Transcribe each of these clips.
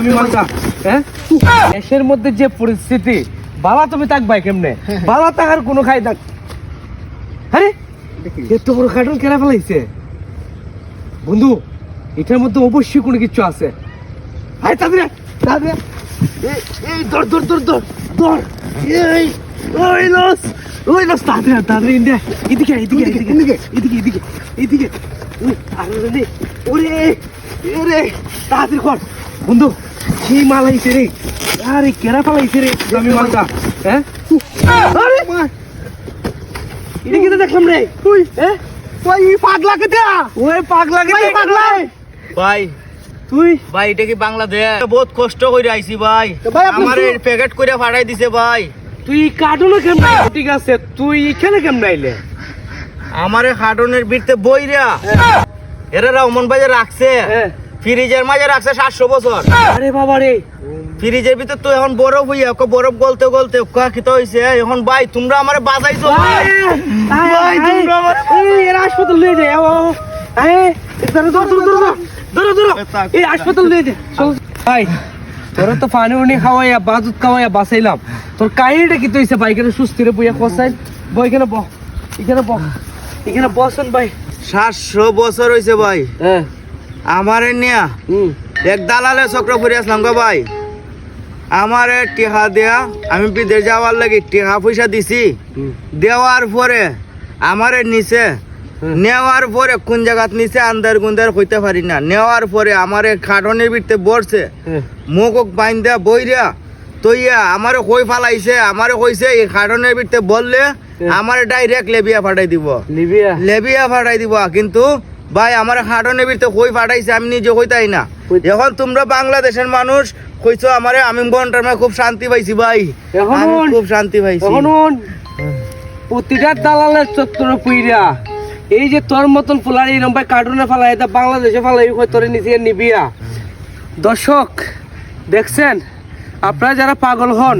আমি মালটা হ্যাঁ দেশের মধ্যে যে পরিস্থিতি বালা তুমি থাকবাই কেমনে বালা থাকার কোনো খাই থাক আরে এত বড় কার্টুন কেনা ফেলাইছে বন্ধু এটার মধ্যে অবশ্যই কোনো কিছু আছে আয় তাড়াতাড়ি তাড়াতাড়ি এই দর দর দর দর দর এই ওই লস তাড়াতাড়ি তাড়াতাড়ি ইন্ডিয়া এদিকে এদিকে এদিকে এদিকে এদিকে এদিকে এদিকে আরে রে ওরে এরে তাড়াতাড়ি কর বন্ধু সেই মাল আইছে রে আরে কেরা ফেলাইছে রে আমি মালটা হ্যাঁ আরে এদিকে তো দেখলাম রে তুই হ্যাঁ ওই পাগলা কে দেয়া ওই পাগলা কে পাগলা ভাই তুই ভাই এটা কি বাংলাদেশ বহুত কষ্ট করে আইছি ভাই আমার প্যাকেট করে ফাটাই দিছে ভাই তুই কার্টুনে কেমন ঠিক আছে তুই এখানে কেমন আইলে আমারে কার্টুনের ভিতরে বইরা এরা রহমান বাজার রাখছে ফ্রিজের মাঝে রাখছে 700 বছর আরে বাবা রে ফ্রিজের ভিতর তো এখন বরফ হইয়া বরফ গলতে গলতে কি হইছে এখন ভাই তোমরা আমারে বাঁচাইছো ভাই তোমরা আমারে এর হাসপাতাল নিয়ে যায় এই হাসপাতাল নিয়ে যায় ভাই তোরা তো পানি উনি খাওয়াইয়া বাদুত খাওয়াইয়া বাঁচাইলাম তোর কাহিনীটা কি তুইছে ভাই এখানে সুস্থিরে বইয়া খসাই বই এখানে বহ এখানে বসেন ভাই 700 বছর হইছে ভাই হ্যাঁ আমারে নিয়া এক দালালে চক্র ফুরে আসলাম গো ভাই আমারে টিহা দেয়া আমি বিদেশ যাওয়ার লাগি টিহা পয়সা দিছি দেওয়ার পরে আমারে নিচে নেওয়ার পরে কোন জায়গাত নিচে আন্দার গুন্দার হইতে পারি না নেওয়ার পরে আমারে খাটনের ভিতরে বসছে মুখ বাইন্দা বইরা তৈয়া আমারে কই ফালাইছে আমারে কইছে এই খাটনের ভিতরে বললে আমারে ডাইরেক্ট লেবিয়া ফাটাই দিব লেবিয়া ফাটাই দিব কিন্তু ভাই আমার খাটনের ভিতরে কই ফাটাইছে আমি নিজে কইতাই না এখন তোমরা বাংলাদেশের মানুষ কইছো আমারে আমি বন্টার খুব শান্তি পাইছি ভাই আমি খুব শান্তি পাইছি প্রতিটা দালালের চত্বর পুইরা এই যে তোর মতন ফুলার এরকম ভাই কার্টুনে ফেলাই এটা বাংলাদেশে ফেলাই তোরে নিচে নিবিয়া দর্শক দেখছেন আপনারা যারা পাগল হন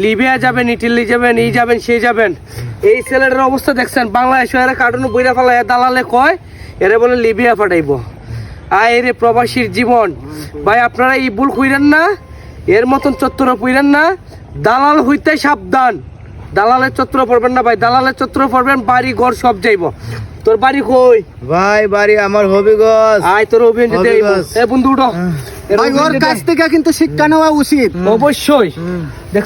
লিবিয়া যাবেন ইটালি যাবেন এই যাবেন সেই যাবেন এই ছেলেটার অবস্থা দেখছেন বাংলাদেশে এরা কার্টুনে বইরা ফেলাই দালালে কয় এরা বলে লিবিয়া পাঠাইব আর এর প্রবাসীর জীবন ভাই আপনারা এই ভুল কইরেন না এর মতন চত্বর পইরেন না দালাল হইতে সাবধান দালালের চত্বর পড়বেন না ভাই দালালের চত্বর পড়বেন বাড়ি ঘর সব যাইব তোর বাড়ি কই ভাই বাড়ি আমার হবিগঞ্জ আয় তোর অভিনয় এ বন্ধু উঠো ভাই ওর কাছ থেকে কিন্তু শিক্ষা নেওয়া উচিত অবশ্যই দেখ